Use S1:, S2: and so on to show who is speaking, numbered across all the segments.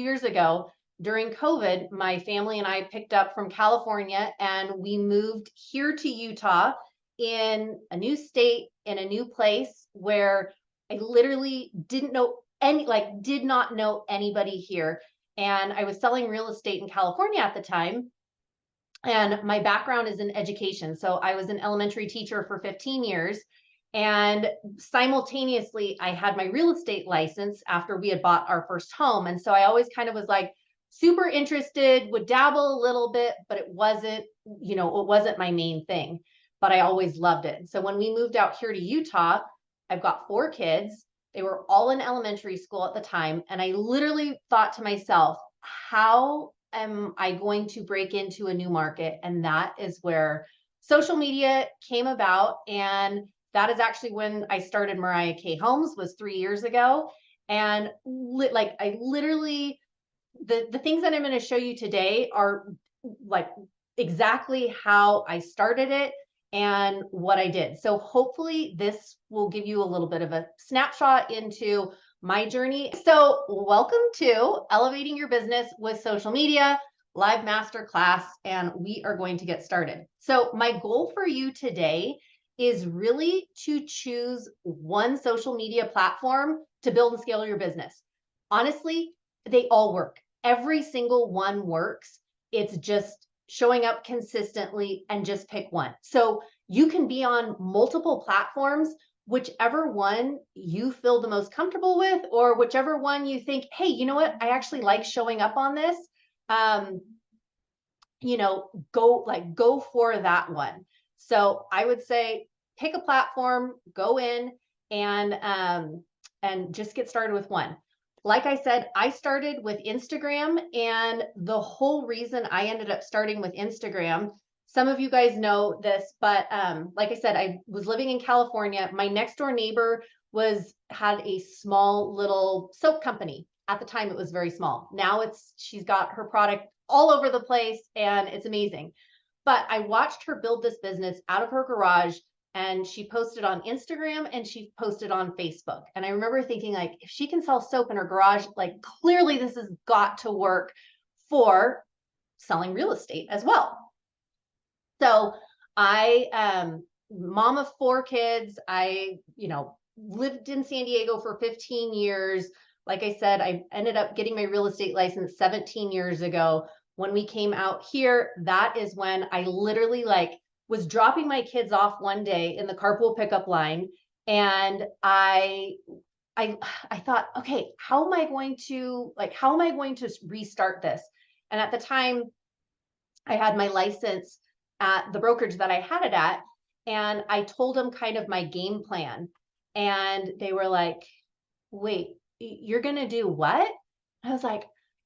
S1: years ago during COVID, my family and I picked up from California and we moved here to Utah in a new state, in a new place where I literally didn't know did not know anybody here. And I was selling real estate in California at the time. And my background is in education. So I was an elementary teacher for 15 years. And simultaneously, I had my real estate license after we had bought our first home. And so I always kind of was like super interested, would dabble a little bit, but it wasn't my main thing. But I always loved it. So when we moved out here to Utah, I've got 4 kids. They were all in elementary school at the time. And I literally thought to myself, how am I going to break into a new market? And that is where social media came about. And that is actually when I started Mariah K Homes, was 3 years ago. And I literally, the things that I'm going to show you today are like exactly how I started it and what I did. So hopefully this will give you a little bit of a snapshot into my journey. So welcome to Elevating Your Business with Social Media Live Masterclass, and we are going to get started. So my goal for you today is really to choose one social media platform to build and scale your business. Honestly, they all work. Every single one works. It's just showing up consistently and just pick one. So you can be on multiple platforms, whichever one you feel the most comfortable with, or whichever one you think, hey, you know what? I actually like showing up on this. Go for that one. So I would say pick a platform, go in and just get started with one. Like I said, I started with Instagram, and the whole reason I ended up starting with Instagram, some of you guys know this, but like I said, I was living in California. My next door neighbor had a small little soap company. At the time, it was very small. Now she's got her product all over the place and it's amazing. But I watched her build this business out of her garage, and she posted on Instagram and she posted on Facebook. And I remember thinking, like, if she can sell soap in her garage, like clearly this has got to work for selling real estate as well. So mom of 4 kids, I lived in San Diego for 15 years. Like I said, I ended up getting my real estate license 17 years ago. When we came out here, that is when I literally was dropping my kids off one day in the carpool pickup line. And I thought, okay, how am I going to restart this? And at the time I had my license at the brokerage that I had it at, and I told them kind of my game plan. And they were like, wait, you're going to do what? I was like,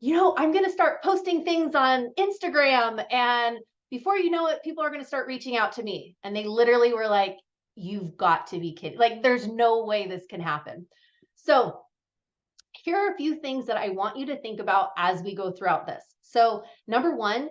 S1: I'm going to start posting things on Instagram, and before you know it, people are going to start reaching out to me. And they literally were like, you've got to be kidding. Like, there's no way this can happen. So here are a few things that I want you to think about as we go throughout this. So number one,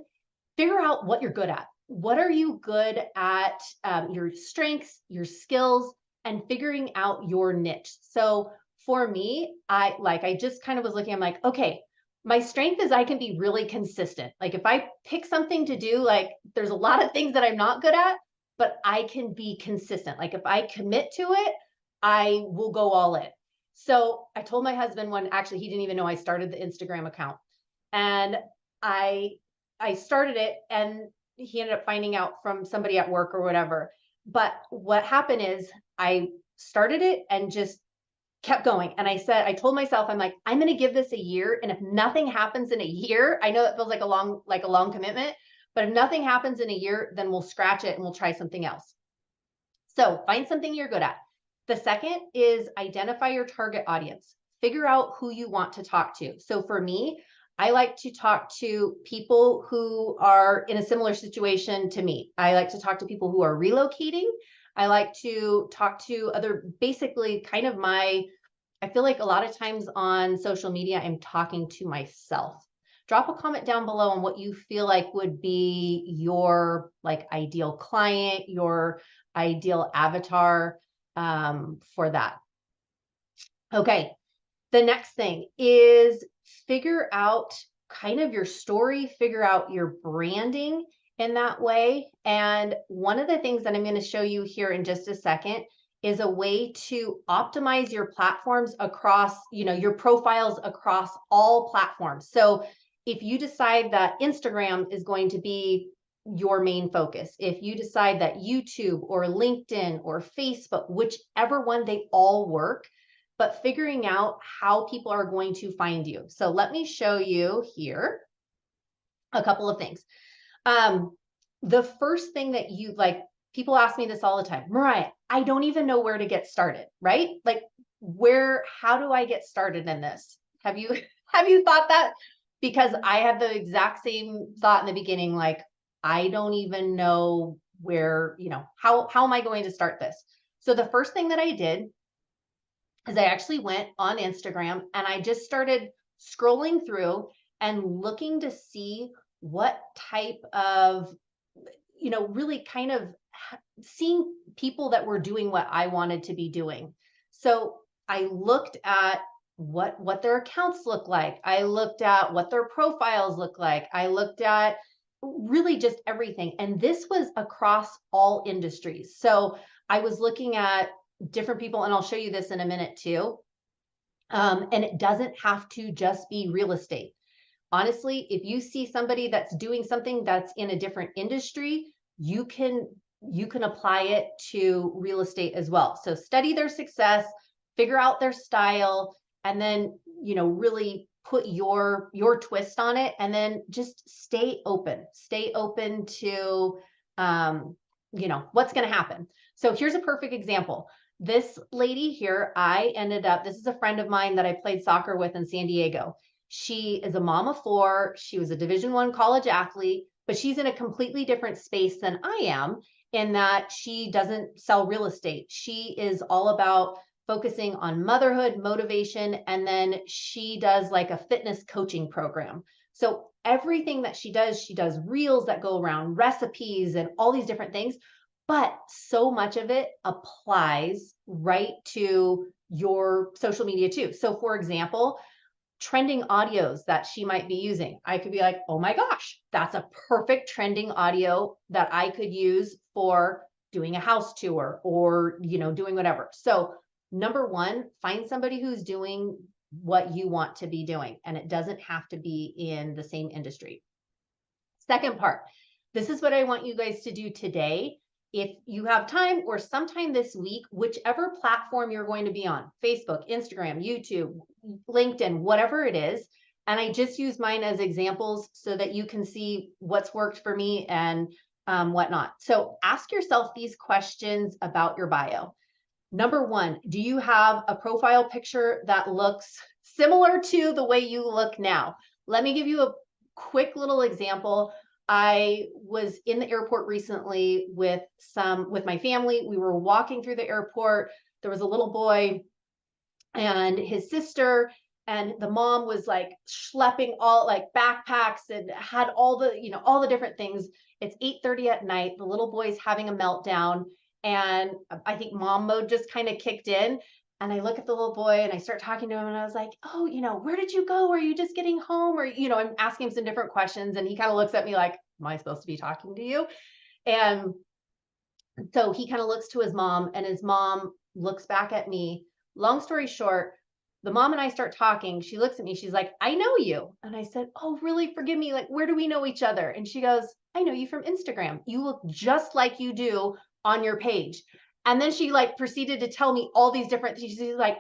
S1: figure out what you're good at. What are you good at? Your strengths, your skills, and figuring out your niche. So for me, I just kind of was looking, I'm like, okay, my strength is I can be really consistent. Like if I pick something to do, there's a lot of things that I'm not good at, but I can be consistent. Like if I commit to it, I will go all in. So I told my husband actually, he didn't even know I started the Instagram account. And I started it, and he ended up finding out from somebody at work or whatever. But what happened is I started it and just kept going. And I told myself, I'm like, I'm going to give this a year. And if nothing happens in a year, I know that feels like a long commitment, but if nothing happens in a year, then we'll scratch it and we'll try something else. So find something you're good at. The second is identify your target audience. Figure out who you want to talk to. So for me, I like to talk to people who are in a similar situation to me. I like to talk to people who are relocating. I like to talk to basically kind of I feel like a lot of times on social media, I'm talking to myself. Drop a comment down below on what you feel like would be your ideal client, your ideal avatar for that. Okay. The next thing is figure out kind of your story, figure out your branding in that way. And one of the things that I'm going to show you here in just a second is a way to optimize your platforms across, your profiles across all platforms. So if you decide that Instagram is going to be your main focus, if you decide that YouTube or LinkedIn or Facebook, whichever one, they all work, but figuring out how people are going to find you. So let me show you here a couple of things. The first thing that people ask me this all the time, Mariah, I don't even know where to get started, right? Like how do I get started in this? Have you thought that? Because I had the exact same thought in the beginning, like, I don't even know where, how am I going to start this? So the first thing that I did is I actually went on Instagram and I just started scrolling through and looking to see what type of, really kind of seeing people that were doing what I wanted to be doing. So I looked at what their accounts look like. I looked at what their profiles look like. I looked at really just everything. And this was across all industries. So I was looking at different people, and I'll show you this in a minute too. And it doesn't have to just be real estate. Honestly, if you see somebody that's doing something that's in a different industry, you can apply it to real estate as well. So study their success, figure out their style, and then, really put your twist on it, and then just stay open to, what's going to happen. So here's a perfect example. This lady here, this is a friend of mine that I played soccer with in San Diego. She is a mom of 4. She was a Division I college athlete, but she's in a completely different space than I am, in that she doesn't sell real estate. She is all about focusing on motherhood, motivation, and then she does like a fitness coaching program. So everything that she does reels that go around, recipes, and all these different things. But so much of it applies right to your social media too. So for example, trending audios that she might be using, I could be like, oh my gosh, that's a perfect trending audio that I could use for doing a house tour or, doing whatever. So number one, find somebody who's doing what you want to be doing, and it doesn't have to be in the same industry. Second part, this is what I want you guys to do today. If you have time or sometime this week, whichever platform you're going to be on, Facebook, Instagram, YouTube, LinkedIn, whatever it is, and I just use mine as examples so that you can see what's worked for me and whatnot. So ask yourself these questions about your bio. Number one, do you have a profile picture that looks similar to the way you look now? Let me give you a quick little example. I was in the airport recently with my family. We were walking through the airport. There was a little boy and his sister, and the mom was like schlepping all like backpacks and had all the different things. It's 8:30 at night. The little boy's having a meltdown, and I think mom mode just kind of kicked in. And I look at the little boy and I start talking to him, and I was like, oh, where did you go? Are you just getting home? Or, I'm asking him some different questions, and he kind of looks at me like, am I supposed to be talking to you? And so he kind of looks to his mom, and his mom looks back at me. Long story short, the mom and I start talking. She looks at me. She's like, I know you. And I said, oh, really? Forgive me. Like, where do we know each other? And she goes, I know you from Instagram. You look just like you do on your page. And then she like proceeded to tell me all these different things. She's like,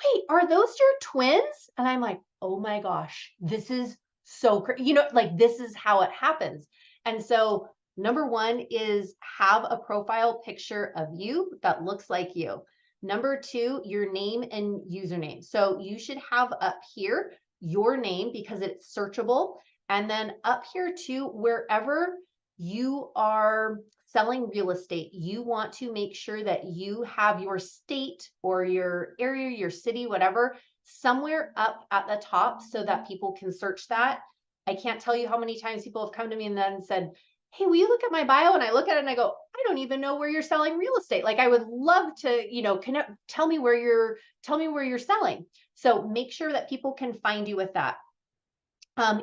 S1: wait, are those your twins? And I'm like, oh my gosh, this is so crazy. Like this is how it happens. And so number one is have a profile picture of you that looks like you. Number two, your name and username. So you should have up here your name because it's searchable. And then up here too, wherever you are selling real estate, you want to make sure that you have your state or your area, your city, whatever, somewhere up at the top so that people can search that. I can't tell you how many times people have come to me and then said, hey, will you look at my bio? And I look at it and I go, I don't even know where you're selling real estate. Like I would love to, connect, tell me where you're selling. So make sure that people can find you with that.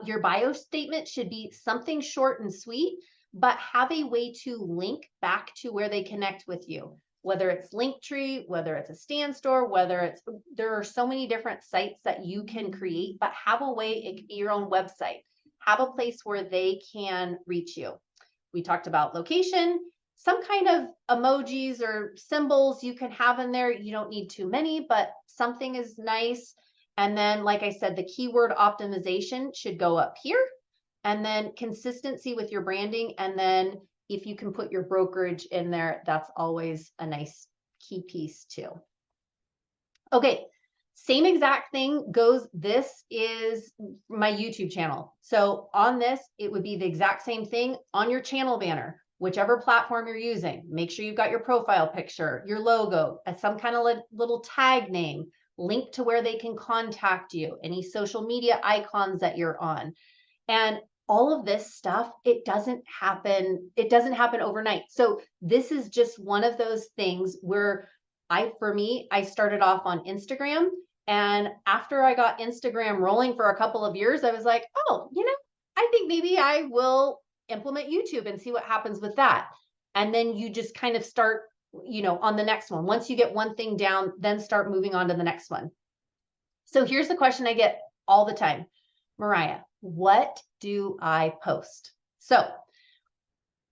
S1: Your bio statement should be something short and sweet, but have a way to link back to where they connect with you. Whether it's Linktree, whether it's a stand store, whether it's, there are so many different sites that you can create, but have a way, it could be your own website. Have a place where they can reach you. We talked about location, some kind of emojis or symbols you can have in there. You don't need too many, but something is nice. And then, like I said, the keyword optimization should go up here. And then consistency with your branding. And then if you can put your brokerage in there, that's always a nice key piece too. Okay, same exact thing goes. This is my YouTube channel. So on this, it would be the exact same thing on your channel banner, whichever platform you're using. Make sure you've got your profile picture, your logo, some kind of little tag name, link to where they can contact you, any social media icons that you're on. And all of this stuff, it doesn't happen overnight. So this is just one of those things where for me, I started off on Instagram, and after I got Instagram rolling for a couple of years, I was like, oh, I think maybe I will implement YouTube and see what happens with that. And then you just kind of start, on the next one. Once you get one thing down, then start moving on to the next one. So here's the question I get all the time. Mariah, what do I post? So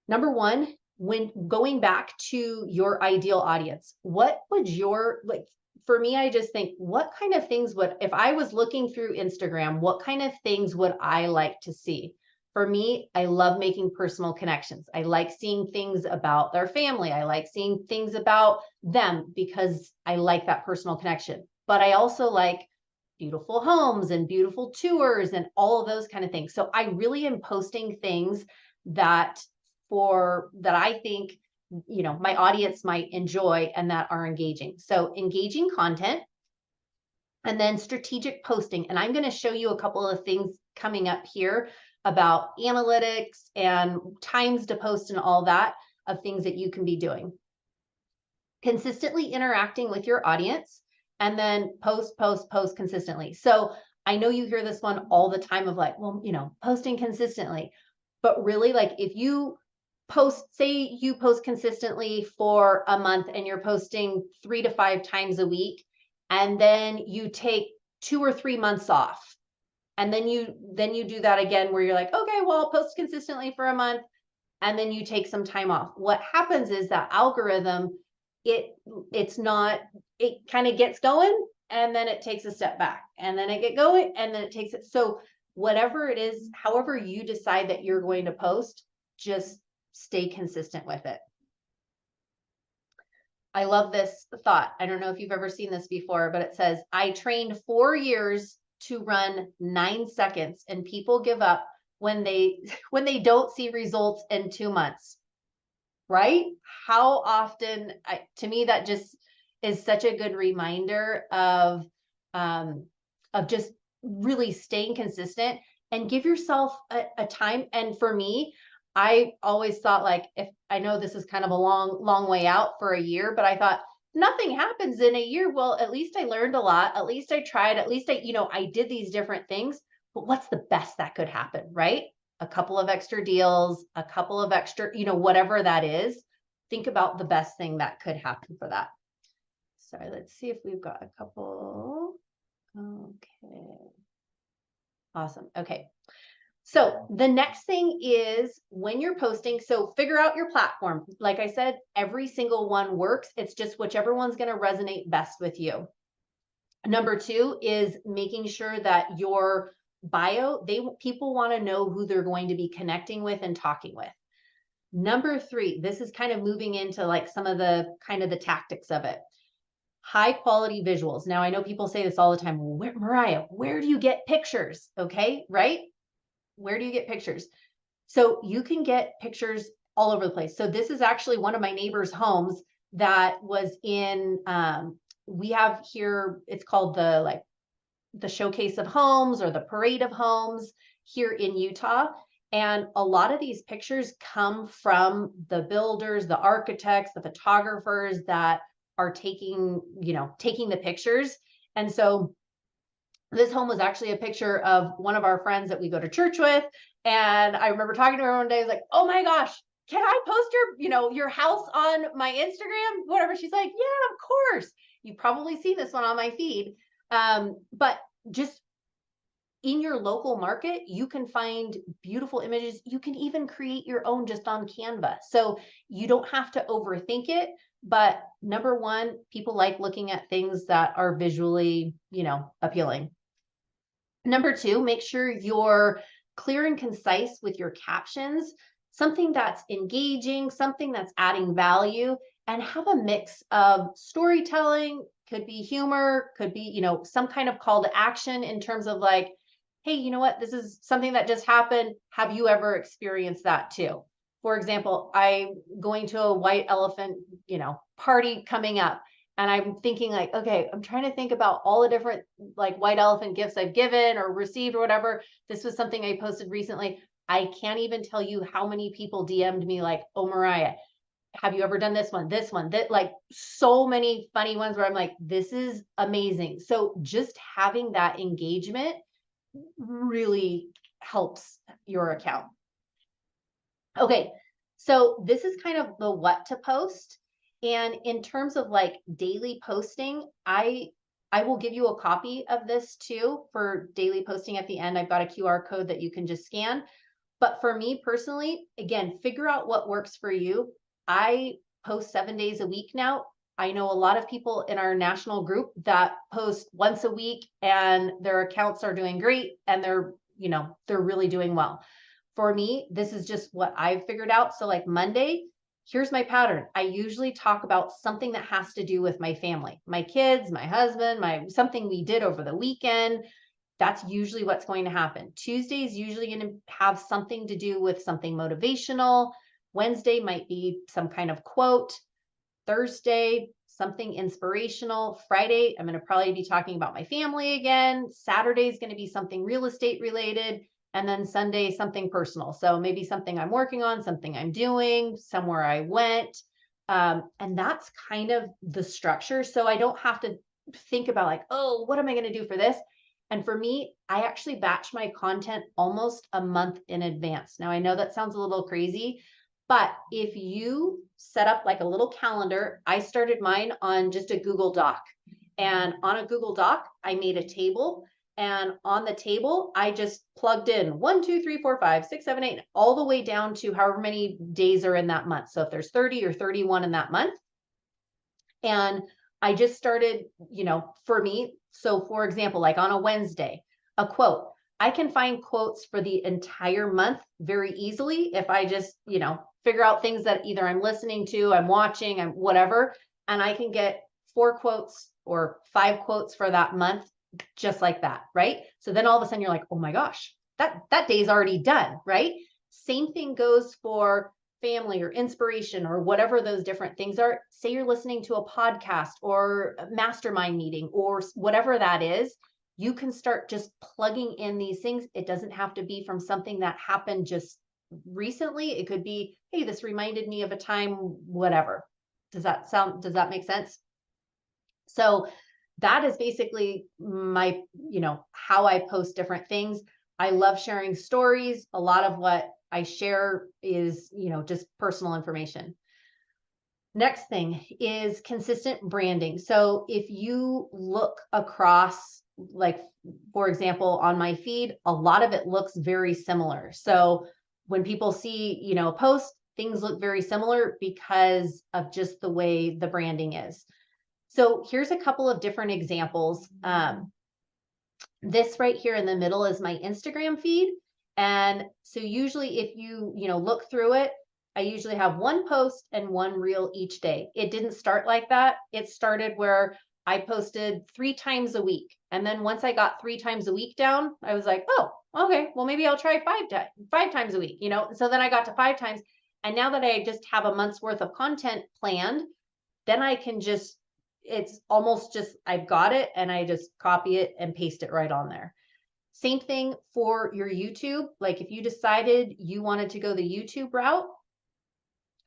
S1: number one, when going back to your ideal audience, what would for me, I just think, what kind of things if I was looking through Instagram, what kind of things would I like to see? For me, I love making personal connections. I like seeing things about their family. I like seeing things about them because I like that personal connection. But I also like beautiful homes and beautiful tours and all of those kind of things. So I really am posting things that I think, my audience might enjoy and that are engaging. So engaging content, and then strategic posting. And I'm going to show you a couple of things coming up here about analytics and times to post and all that of things that you can be doing. Consistently interacting with your audience, and then post consistently. So I know you hear this one all the time of like, well, posting consistently, but really, like, if you say you post consistently for a month and you're posting 3 to 5 times a week, and then you take 2 or 3 months off, and then you do that again where you're like, okay, well, I'll post consistently for a month, and then you take some time off. What happens is that algorithm, it kind of gets going, and then it takes a step back, and then it get going, and then it takes it. So whatever it is, however you decide that you're going to post, just stay consistent with it. I love this thought. I don't know if you've ever seen this before, but it says, I trained 4 years to run 9 seconds, and people give up when they don't see results in 2 months. Right? How often, to me, that just is such a good reminder of just really staying consistent and give yourself a time. And for me, I always thought, like, if I know this is kind of a long way out for a year, but I thought nothing happens in a year. Well, at least I learned a lot. At least I tried. At least I did these different things. But what's the best that could happen, right? A couple of extra deals, a couple of extra, whatever that is. Think about the best thing that could happen for that. Sorry, let's see if we've got a couple. Okay. Awesome. Okay. So the next thing is when you're posting, so figure out your platform. Like I said, every single one works. It's just whichever one's going to resonate best with you. Number 2 is making sure that your bio, people want to know who they're going to be connecting with and talking with. Number 3, this is kind of moving into like some of the tactics of it. High quality visuals. Now, I know people say this all the time. Well, Mariah, where do you get pictures? Okay, right? Where do you get pictures? So you can get pictures all over the place. So this is actually one of my neighbor's homes that was in, we have here, it's called the showcase of homes or the parade of homes here in Utah. And a lot of these pictures come from the builders, the architects, the photographers that are taking the pictures. And so This home was actually a picture of one of our friends that we go to church with. And I remember talking to her one day, I was like, oh my gosh, can I post your house on my Instagram? Whatever. She's like, yeah, of course. You've probably seen this one on my feed. But just in your local market, you can find beautiful images. You can even create your own just on Canva. So you don't have to overthink it. But number one, people like looking at things that are visually, appealing. Number two, make sure you're clear and concise with your captions, something that's engaging, something that's adding value, and have a mix of storytelling, could be humor, could be, some kind of call to action in terms of like, hey, you know what? This is something that just happened. Have you ever experienced that too? For example, I'm going to a white elephant, party coming up. And I'm thinking like, okay, I'm trying to think about all the different like white elephant gifts I've given or received or whatever. This was something I posted recently. I can't even tell you how many people DM'd me like, oh, Mariah, have you ever done this one, that, like so many funny ones where I'm like, this is amazing. So just having that engagement really helps your account. Okay, so this is kind of the what to post. And in terms of like daily posting, I will give you a copy of this too for daily posting at the end. I've got a QR code that you can just scan. But for me personally, again, figure out what works for you. I post 7 days a week now. I know a lot of people in our national group that post once a week and their accounts are doing great and they're really doing well. For me, this is just what I've figured out. So like Monday, here's my pattern. I usually talk about something that has to do with my family, my kids, my husband, something we did over the weekend. That's usually what's going to happen. Tuesday is usually going to have something to do with something motivational. Wednesday might be some kind of quote. Thursday, something inspirational. Friday, I'm going to probably be talking about my family again. Saturday is going to be something real estate related. And then Sunday, something personal. So maybe something I'm working on, something I'm doing, somewhere I went. And that's kind of the structure. So I don't have to think about like, oh, what am I going to do for this? And for me, I actually batch my content almost a month in advance. Now, I know that sounds a little crazy, but if you set up like a little calendar, I started mine on just a Google Doc. And on a Google Doc, I made a table. And on the table, I just plugged in 1, 2, 3, 4, 5, 6, 7, 8, all the way down to however many days are in that month. So if there's 30 or 31 in that month. And I just started, for me. So for example, like on a Wednesday, a quote, I can find quotes for the entire month very easily if I just, figure out things that either I'm listening to, I'm watching, I'm whatever, and I can get 4 quotes or 5 quotes for that month just like that, right? So then all of a sudden you're like, oh my gosh, that day's already done, right? Same thing goes for family or inspiration or whatever those different things are. Say you're listening to a podcast or a mastermind meeting or whatever that is, you can start just plugging in these things. It doesn't have to be from something that happened just recently. It could be, hey, this reminded me of a time, whatever. Does that make sense? So that is basically my, how I post different things. I love sharing stories. A lot of what I share is, just personal information. Next thing is consistent branding. So if you look across, like, for example, on my feed, a lot of it looks very similar. So when people see, a post, things look very similar because of just the way the branding is. So here's a couple of different examples. This right here in the middle is my Instagram feed. And so usually if you, look through it, I usually have one post and one reel each day. It didn't start like that. It started where I posted 3 times a week. And then once I got 3 times a week down, I was like, oh, okay, well, maybe I'll try 5 times a week, So then I got to 5 times. And now that I just have a month's worth of content planned, then I can just, it's almost just, I've got it and I just copy it and paste it right on there. Same thing for your YouTube. Like if you decided you wanted to go the YouTube route,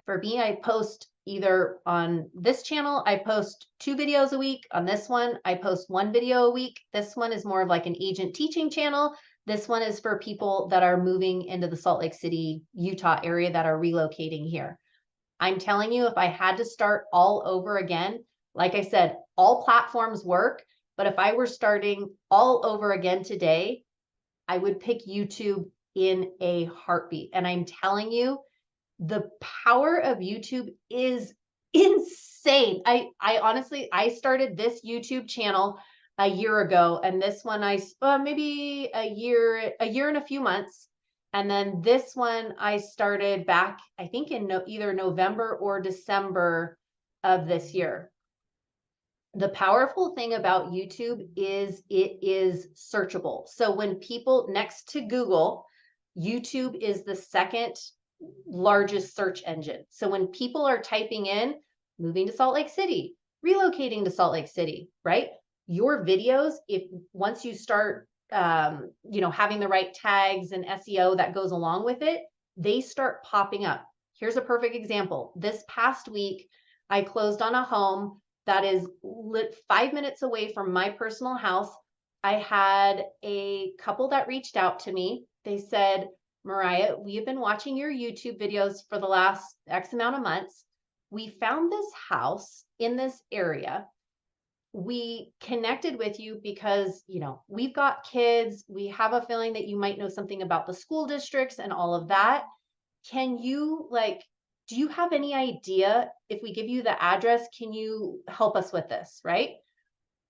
S1: for me, I post either on this channel, I post 2 videos a week. On this one, I post 1 video a week. This one is more of like an agent teaching channel. This one is for people that are moving into the Salt Lake City, Utah area that are relocating here. I'm telling you, if I had to start all over again, like I said, all platforms work, but if I were starting all over again today, I would pick YouTube in a heartbeat. And I'm telling you, the power of YouTube is insane. I honestly, I started this YouTube channel a year ago, and this one maybe a year and a few months. And then this one I started back, I think in either November or December of this year. The powerful thing about YouTube is it is searchable. So when people, next to Google, YouTube is the second largest search engine. So when people are typing in moving to Salt Lake City, relocating to Salt Lake City, right? Your videos, if once you start having the right tags and SEO that goes along with it, they start popping up. Here's a perfect example. This past week, I closed on a home that is 5 minutes away from my personal house. I had a couple that reached out to me. They said, Mariah, we have been watching your YouTube videos for the last X amount of months. We found this house in this area. We connected with you because, we've got kids. We have a feeling that you might know something about the school districts and all of that. Can you do you have any idea if we give you the address, can you help us with this? Right.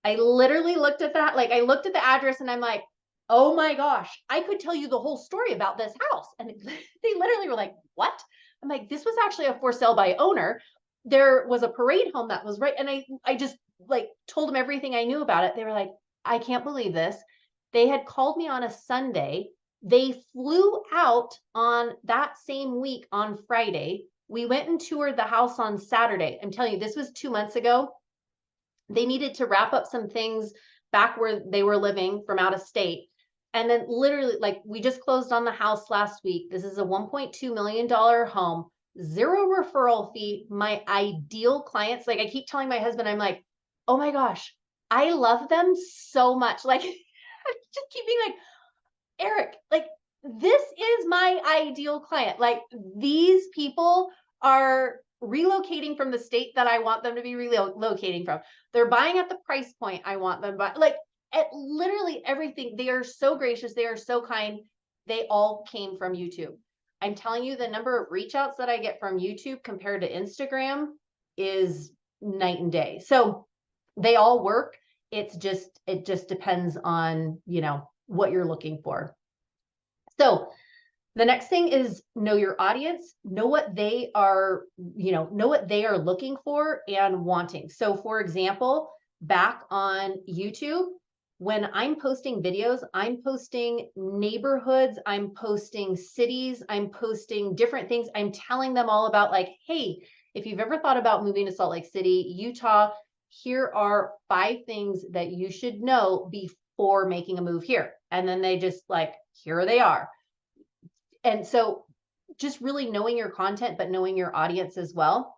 S1: I literally looked at that. I looked at the address and I'm like, oh my gosh, I could tell you the whole story about this house. And they literally were like, what? I'm like, this was actually a for sale by owner. There was a parade home that was right. And I just told them everything I knew about it. They were like, I can't believe this. They had called me on a Sunday. They flew out on that same week on Friday. We went and toured the house on Saturday. I'm telling you, this was 2 months ago. They needed to wrap up some things back where they were living from out of state. And then literally, we just closed on the house last week. This is a $1.2 million home, 0 referral fee. My ideal clients, I keep telling my husband, I'm like, oh my gosh, I love them so much. I just keep being like, Eric, this is my ideal client. These people are relocating from the state that I want them to be relocating from. They're buying at the price point I want them by. At literally everything. They are so gracious. They are so kind. They all came from YouTube. I'm telling you, the number of reach outs that I get from YouTube compared to Instagram is night and day. So they all work. It just depends on, what you're looking for. So the next thing is know your audience, know what they are, know what they are looking for and wanting. So for example, back on YouTube, when I'm posting videos, I'm posting neighborhoods, I'm posting cities, I'm posting different things. I'm telling them all about hey, if you've ever thought about moving to Salt Lake City, Utah, here are 5 things that you should know before making a move here. And then they just here they are. And so just really knowing your content, but knowing your audience as well,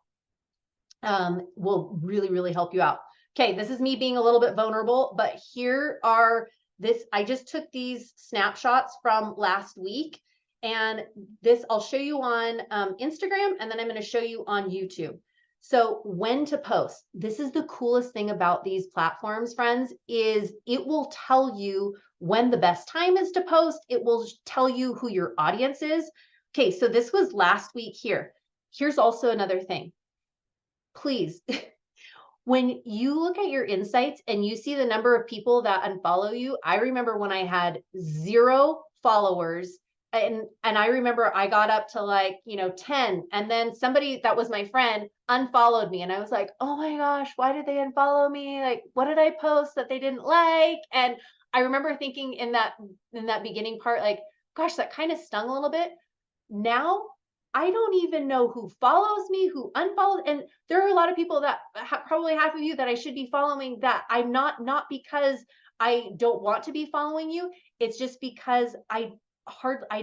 S1: will really, really help you out. Okay, this is me being a little bit vulnerable, but here are I just took these snapshots from last week, and this I'll show you on Instagram, and then I'm going to show you on YouTube. So when to post. This is the coolest thing about these platforms, friends, is it will tell you when the best time is to post. It will tell you who your audience is. Okay, so this was last week here. Here's also another thing. Please, when you look at your insights and you see the number of people that unfollow you, I remember when I had 0 followers, and I remember I got up to 10, and then somebody that was my friend unfollowed me, and I was like, oh my gosh, why did they unfollow me? What did I post that they didn't like? And I remember thinking in that beginning part, gosh, that kind of stung a little bit. Now I don't even know who follows me, who unfollows. And there are a lot of people that probably half of you that I should be following that I'm not because I don't want to be following you. It's just because I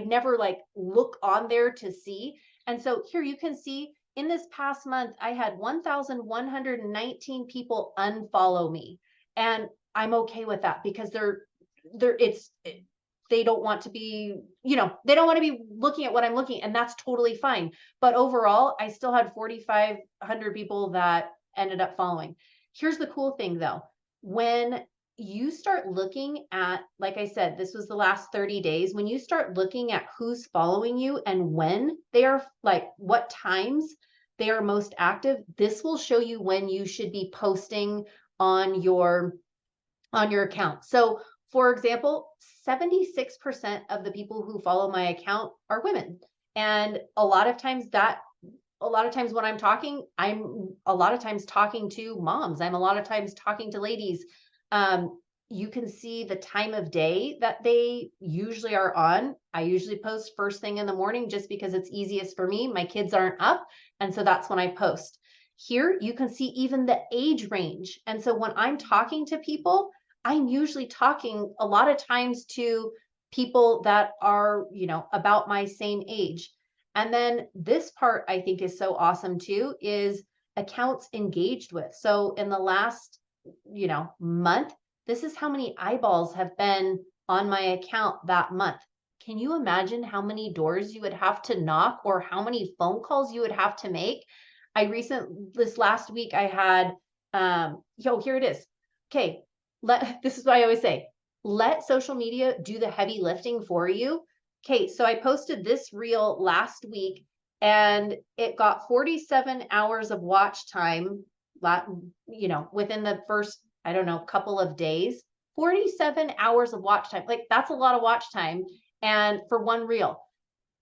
S1: never look on there to see. And so here you can see in this past month, I had 1,119 people unfollow me. And I'm okay with that because they don't want to be, they don't want to be looking at what I'm looking, and that's totally fine. But overall, I still had 4,500 people that ended up following. Here's the cool thing though. When you start looking at, like I said, this was the last 30 days, when you start looking at who's following you and when they are, like what times they are most active, this will show you when you should be posting on your account. So for example, 76% of the people who follow my account are women. And a lot of times when I'm a lot of times talking to moms. I'm a lot of times talking to ladies. You can see the time of day that they usually are on. I usually post first thing in the morning just because it's easiest for me. My kids aren't up. And so that's when I post. Here you can see even the age range. And so when I'm talking to people, I'm usually talking a lot of times to people that are, about my same age. And then this part I think is so awesome too, is accounts engaged with. So in the last, month, this is how many eyeballs have been on my account that month. Can you imagine how many doors you would have to knock or how many phone calls you would have to make? This last week I had, here it is. Okay. This is what I always say, let social media do the heavy lifting for you. Okay, so I posted this reel last week and it got 47 hours of watch time, within the first, I don't know, couple of days. 47 hours of watch time. Like that's a lot of watch time. And for one reel,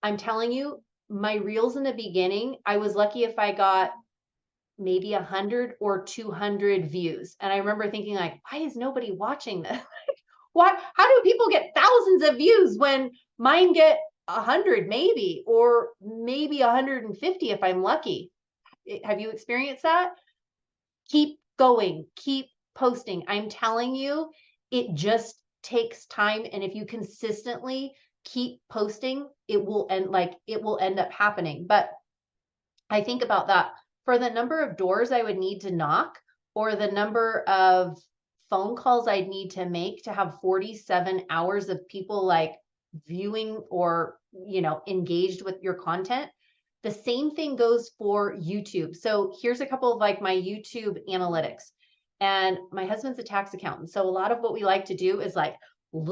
S1: I'm telling you, my reels in the beginning, I was lucky if I got maybe 100 or 200 views. And I remember thinking like, why is nobody watching this? How do people get thousands of views when mine get 100 maybe, or maybe 150 if I'm lucky? Have you experienced that? Keep going, keep posting. I'm telling you, it just takes time. And if you consistently keep posting, it will end up happening. But I think about that for the number of doors I would need to knock or the number of phone calls I'd need to make to have 47 hours of people like viewing or, engaged with your content. The same thing goes for YouTube. So here's a couple of like my YouTube analytics. And my husband's a tax accountant. So a lot of what we like to do is like,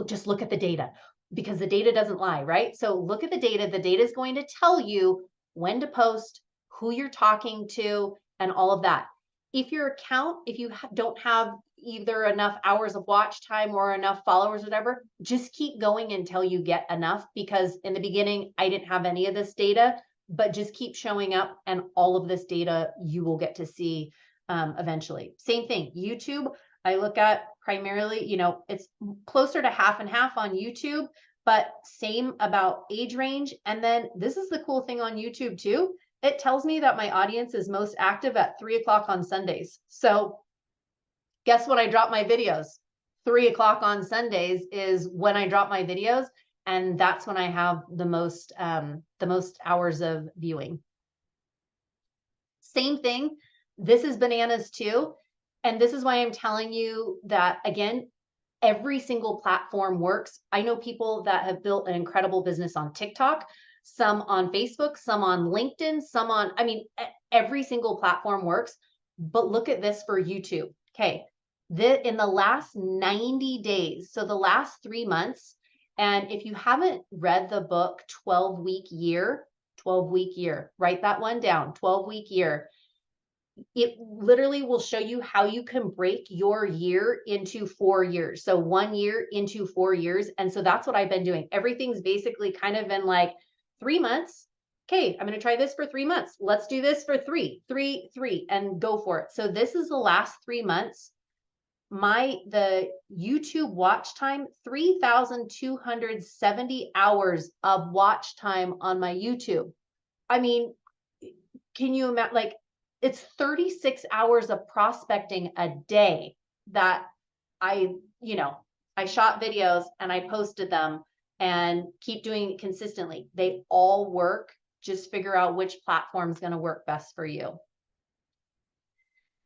S1: just look at the data because the data doesn't lie, right? So look at the data. The data is going to tell you when to post, who you're talking to, and all of that. If you don't have either enough hours of watch time or enough followers, whatever, just keep going until you get enough, because in the beginning, I didn't have any of this data, but just keep showing up and all of this data you will get to see eventually. Same thing, YouTube, I look at primarily, it's closer to half and half on YouTube, but same about age range. And then this is the cool thing on YouTube too. It tells me that my audience is most active at 3 o'clock on Sundays. So guess when I drop my videos? 3 o'clock on Sundays is when I drop my videos. And that's when I have the most hours of viewing. Same thing. This is bananas too. And this is why I'm telling you that, again, every single platform works. I know people that have built an incredible business on TikTok, some on Facebook, some on LinkedIn, every single platform works. But look at this for YouTube. Okay. In the last 90 days, so the last 3 months, and if you haven't read the book 12-week year, write that one down, 12-week year. It literally will show you how you can break your year into 4 years. So 1 year into 4 years. And so that's what I've been doing. Everything's basically kind of been like 3 months. Okay, I'm going to try this for 3 months. Let's do this for 3, and go for it. So this is the last 3 months. The YouTube watch time, 3,270 hours of watch time on my YouTube. I mean, can you imagine, like, it's 36 hours of prospecting a day that I shot videos and I posted them and keep doing it consistently. They all work. Just figure out which platform is going to work best for you.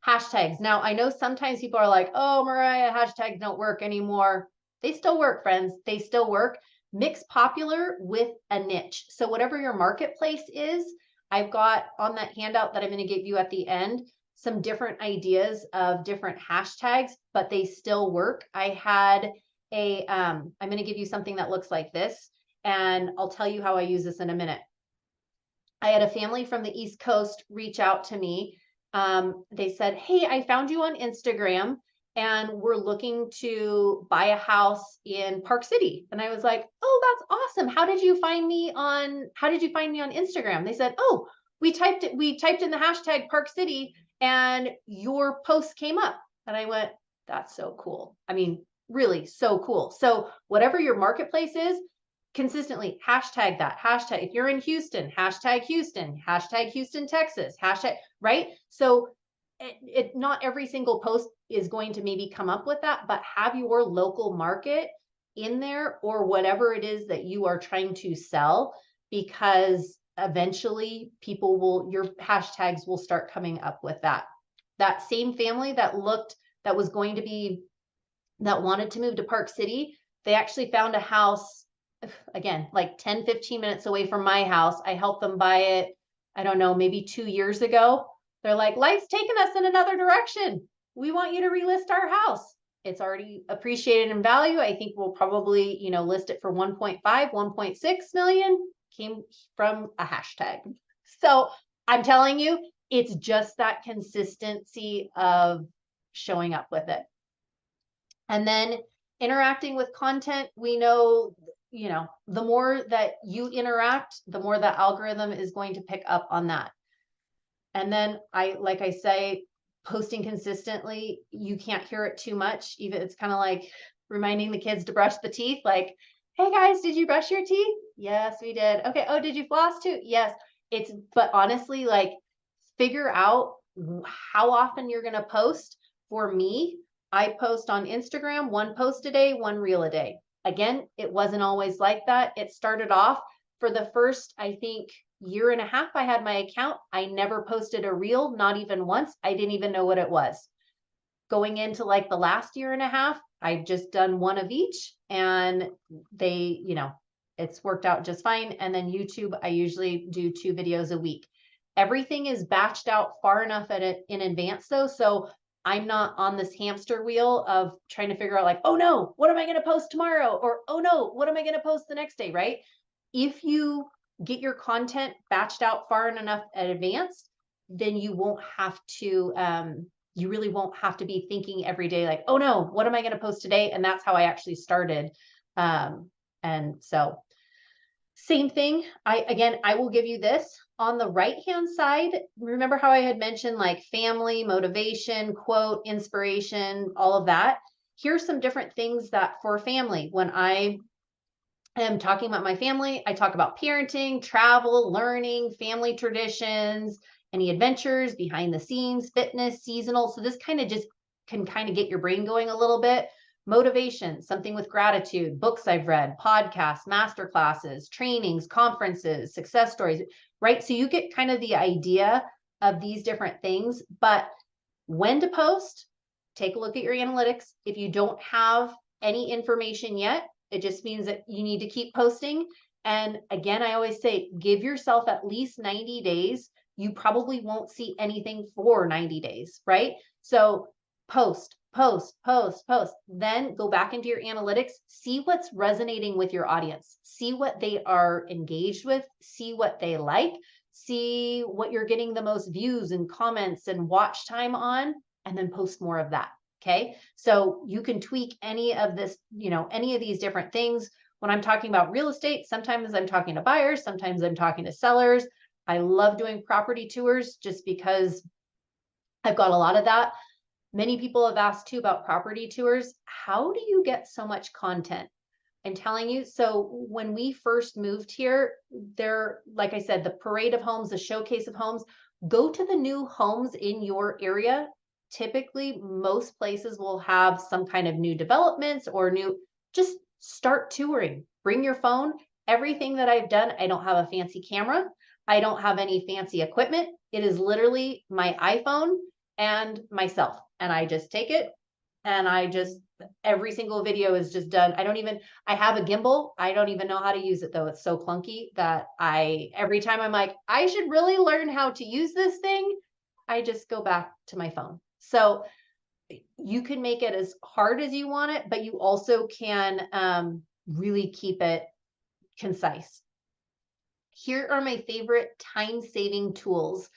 S1: Hashtags. Now, I know sometimes people are like, oh, Mariah, hashtags don't work anymore. They still work, friends. They still work. Mix popular with a niche. So whatever your marketplace is, I've got on that handout that I'm going to give you at the end, some different ideas of different hashtags, but they still work. I had I'm going to give you something that looks like this, and I'll tell you how I use this in a minute. I had a family from the East Coast reach out to me. They said, hey, I found you on Instagram and we're looking to buy a house in Park City. And I was like, oh, that's awesome. How did you find me on Instagram? They said, oh, we typed in the hashtag Park City and your post came up. And I went, that's so cool. I mean, really so cool. So whatever your marketplace is, consistently hashtag that. Hashtag, if you're in Houston, hashtag Houston, Texas, hashtag, right? So not every single post is going to maybe come up with that, but have your local market in there or whatever it is that you are trying to sell, because eventually your hashtags will start coming up with that. That same family that wanted to move to Park City, they actually found a house, again, like 10, 15 minutes away from my house. I helped them buy it, I don't know, maybe 2 years ago. They're like, life's taken us in another direction. We want you to relist our house. It's already appreciated in value. I think we'll probably, list it for 1.5, 1.6 million. Came from a hashtag. So I'm telling you, it's just that consistency of showing up with it. And then interacting with content, we know, the more that you interact, the more the algorithm is going to pick up on that. And then like I say, posting consistently, you can't hear it too much. Even it's kind of like reminding the kids to brush the teeth. Like, hey guys, did you brush your teeth? Yes, we did. Okay. Oh, did you floss too? Yes. But honestly, like, figure out how often you're going to post. For me, I post on Instagram, 1 post a day, 1 reel a day. Again, it wasn't always like that. It started off for the first, I think, year and a half I had my account. I never posted a reel, not even once. I didn't even know what it was. Going into like the last year and a half, I've just done 1 of each, and it's worked out just fine. And then YouTube, I usually do 2 videos a week. Everything is batched out far enough in advance though. So I'm not on this hamster wheel of trying to figure out like, oh no, what am I going to post tomorrow? Or, oh no, what am I going to post the next day, right? If you get your content batched out far enough in advance, then you won't have to, you really won't have to be thinking every day like, oh no, what am I going to post today? And that's how I actually started. And so same thing. I will give you this on the right-hand side. Remember how I had mentioned like family, motivation, quote, inspiration, all of that. Here's some different things that for family, when I am talking about my family, I talk about parenting, travel, learning, family traditions, any adventures, behind the scenes, fitness, seasonal. So this kind of just can kind of get your brain going a little bit. Motivation, something with gratitude, books I've read, podcasts, masterclasses, trainings, conferences, success stories, right? So you get kind of the idea of these different things, but when to post, take a look at your analytics. If you don't have any information yet, it just means that you need to keep posting. And again, I always say, give yourself at least 90 days. You probably won't see anything for 90 days, right? So post. Then go back into your analytics, see what's resonating with your audience, see what they are engaged with, see what they like, see what you're getting the most views and comments and watch time on, and then post more of that. Okay. So you can tweak any of this, any of these different things. When I'm talking about real estate, sometimes I'm talking to buyers, sometimes I'm talking to sellers. I love doing property tours just because I've got a lot of that. Many people have asked too about property tours. How do you get so much content? I'm telling you. So when we first moved here, like I said, the parade of homes, the showcase of homes, go to the new homes in your area. Typically, most places will have some kind of new developments or just start touring. Bring your phone. Everything that I've done, I don't have a fancy camera. I don't have any fancy equipment. It is literally my iPhone and myself. And I just take it and every single video is just done. I have a gimbal. I don't even know how to use it though. It's so clunky that every time I'm like, I should really learn how to use this thing, I just go back to my phone. So you can make it as hard as you want it, but you also can really keep it concise. Here are my favorite time-saving tools.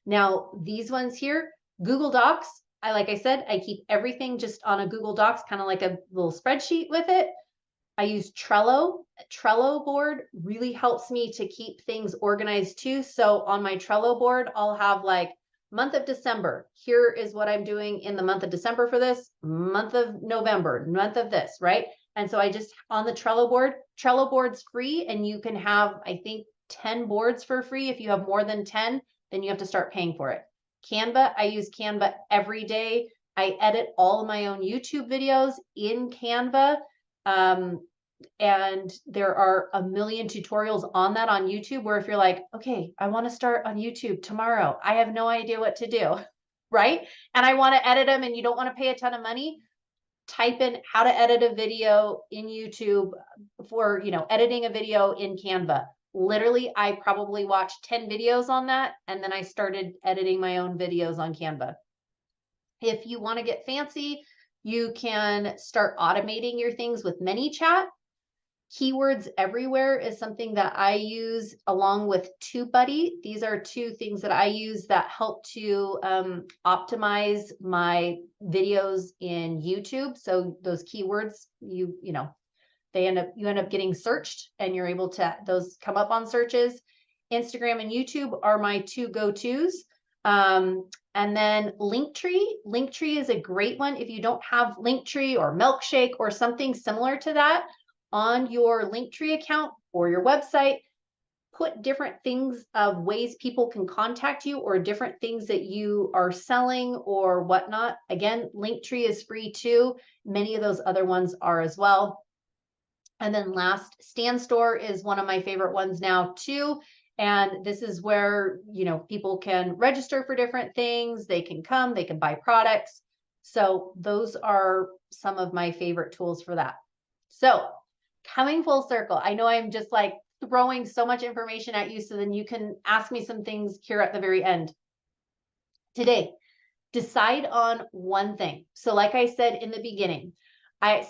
S1: Now, these ones here, Google Docs. Like I said, I keep everything just on a Google Docs, kind of like a little spreadsheet with it. I use Trello. Trello board really helps me to keep things organized too. So on my Trello board, I'll have like month of December. Here is what I'm doing in the month of December for this, month of November, month of this, right? And so I just, on the Trello board's free, and you can have, I think, 10 boards for free. If you have more than 10, then you have to start paying for it. Canva, I use Canva every day. I edit all of my own YouTube videos in Canva. And there are a million tutorials on that on YouTube where if you're like, okay, I want to start on YouTube tomorrow, I have no idea what to do, right? And I want to edit them and you don't want to pay a ton of money, type in how to edit a video in YouTube for, editing a video in Canva. Literally, I probably watched 10 videos on that, and then I started editing my own videos on Canva. If you want to get fancy, you can start automating your things with ManyChat. Keywords Everywhere is something that I use along with TubeBuddy. These are two things that I use that help to optimize my videos in YouTube. So those keywords, you end up getting searched, and you're able to, those come up on searches. Instagram and YouTube are my two go-tos. And then Linktree. Linktree is a great one. If you don't have Linktree or Milkshake or something similar to that on your Linktree account or your website, put different things of ways people can contact you or different things that you are selling or whatnot. Again, Linktree is free too. Many of those other ones are as well. And then last, StanStore is one of my favorite ones now too. And this is where, people can register for different things. They can come, they can buy products. So those are some of my favorite tools for that. So coming full circle, I know I'm just like throwing so much information at you, so then you can ask me some things here at the very end. Today, decide on one thing. So like I said in the beginning,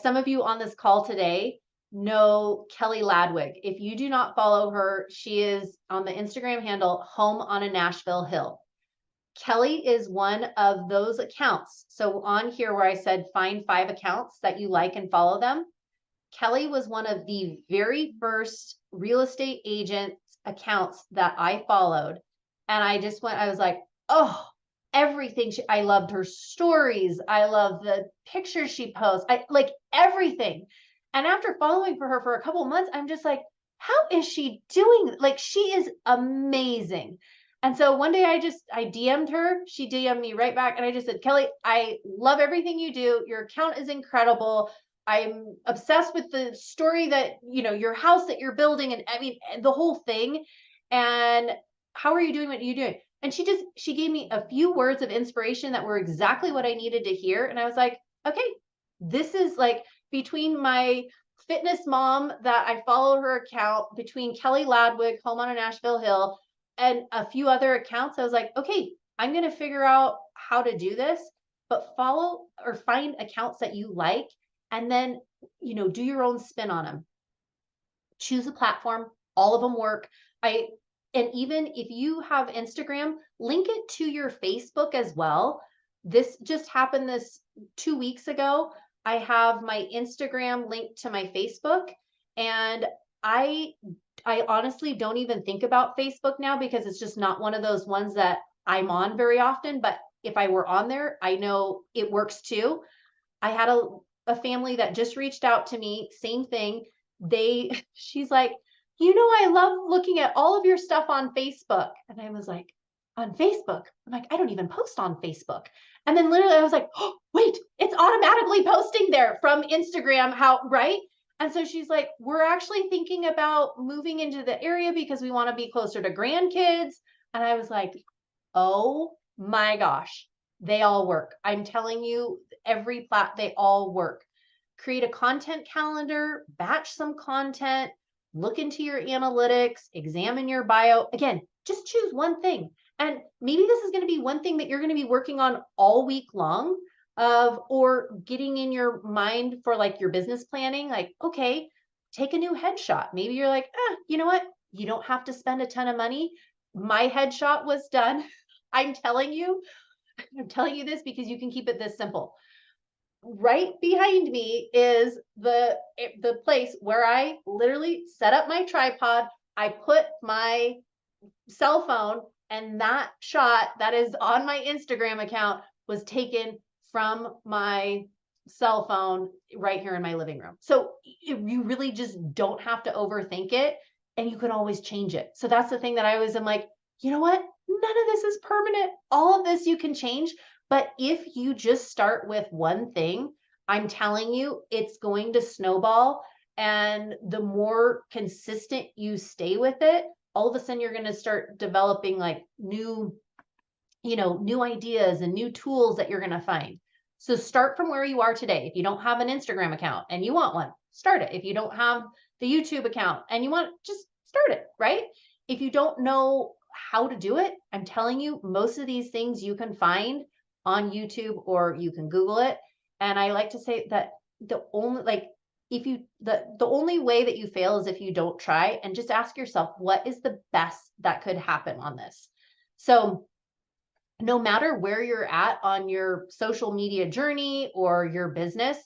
S1: some of you on this call today know Kelly Ladwig. If you do not follow her, she is on the Instagram handle Home on a Nashville Hill. Kelly is one of those accounts. So on here where I said find 5 accounts that you like and follow them, Kelly was one of the very first real estate agents accounts that I followed. And I was like, oh, everything. I loved her stories. I love the pictures she posts. I like everything. And after following for her for a couple of months, I'm just like, how is she doing? Like, she is amazing. And so one day I DM'd her, she DM'd me right back. And I just said, Kelly, I love everything you do. Your account is incredible. I'm obsessed with the story that, your house that you're building. And I mean, the whole thing. And how are you doing what you're doing? And she gave me a few words of inspiration that were exactly what I needed to hear. And I was like, okay, this is like between my fitness mom that I follow her account, between Kelly Ladwig, Home on a Nashville Hill, and a few other accounts, I was like, okay, I'm going to figure out how to do this, but follow or find accounts that you like. And then, do your own spin on them. Choose a platform. All of them work. And even if you have Instagram, link it to your Facebook as well. This just happened 2 weeks ago. I have my Instagram linked to my Facebook, and I honestly don't even think about Facebook now because it's just not one of those ones that I'm on very often. But if I were on there, I know it works too. I had a family that just reached out to me, same thing. She's like, I love looking at all of your stuff on Facebook. And I was like, on Facebook? I'm like, I don't even post on Facebook. And then literally I was like, oh, wait, it's automatically posting there from Instagram. How, right? And so she's like, we're actually thinking about moving into the area because we want to be closer to grandkids. And I was like, oh my gosh, they all work. I'm telling you, they all work. Create a content calendar, batch some content, look into your analytics, examine your bio. Again, just choose one thing. And maybe this is going to be one thing that you're going to be working on all week long or getting in your mind for like your business planning. Like, okay, take a new headshot. Maybe you're like, you know what? You don't have to spend a ton of money. My headshot was done. I'm telling you, I'm telling you this because you can keep it this simple. Right behind me is the place where I literally set up my tripod. I put my cell phone, and that shot that is on my Instagram account was taken from my cell phone right here in my living room. So you really just don't have to overthink it, and you can always change it. So that's the thing that I always am like, you know what? None of this is permanent. All of this you can change. But if you just start with one thing, I'm telling you, it's going to snowball. And the more consistent you stay with it, all of a sudden you're going to start developing like new ideas and new tools that you're going to find. So start from where you are today. If you don't have an Instagram account and you want one, start it. If you don't have the YouTube account and you want, just start it, right? If you don't know how to do it, I'm telling you, most of these things you can find on YouTube or you can Google it. And I like to say that the only like if you the only way that you fail is if you don't try, and just ask yourself, what is the best that could happen on this? So no matter where you're at on your social media journey or your business,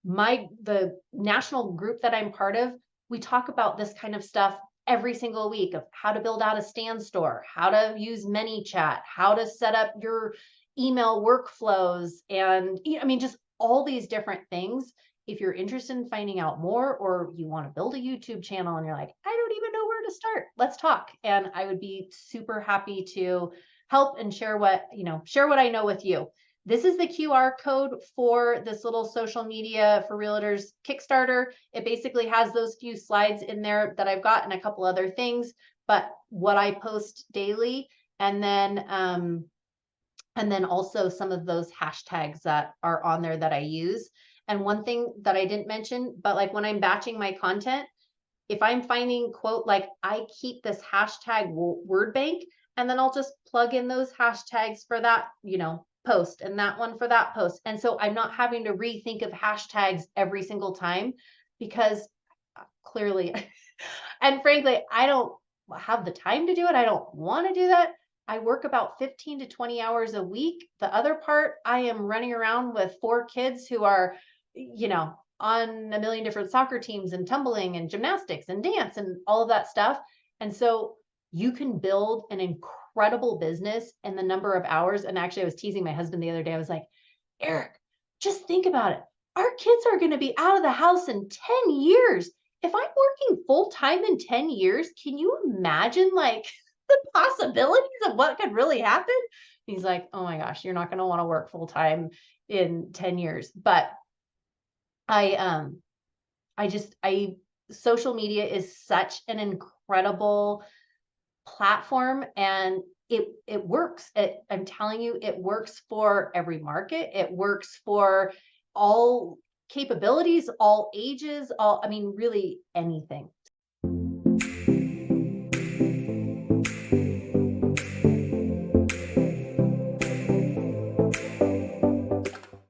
S1: the national group that I'm part of, we talk about this kind of stuff every single week of how to build out a stand store, how to use ManyChat, how to set up your email workflows, and I mean just all these different things. If you're interested in finding out more, or you want to build a YouTube channel and you're like, I don't even know where to start, let's talk. And I would be super happy to help and share what I know with you. This is the QR code for this little social media for realtors Kickstarter. It basically has those few slides in there that I've got and a couple other things, but what I post daily, and then also some of those hashtags that are on there that I use. And one thing that I didn't mention, but like when I'm batching my content, if I'm finding quote, like I keep this hashtag word bank, and then I'll just plug in those hashtags for that, post, and that one for that post. And so I'm not having to rethink of hashtags every single time, because clearly, and frankly, I don't have the time to do it. I don't want to do that. I work about 15 to 20 hours a week. The other part, I am running around with 4 kids who are, on a million different soccer teams and tumbling and gymnastics and dance and all of that stuff. And so you can build an incredible business in the number of hours. And actually, I was teasing my husband the other day. I was like, Eric, just think about it. Our kids are going to be out of the house in 10 years. If I'm working full time in 10 years, can you imagine like the possibilities of what could really happen? He's like, oh my gosh, you're not going to want to work full time in 10 years. But I social media is such an incredible platform, and it works. I'm telling you, it works for every market. It works for all capabilities, all ages, I mean, really anything.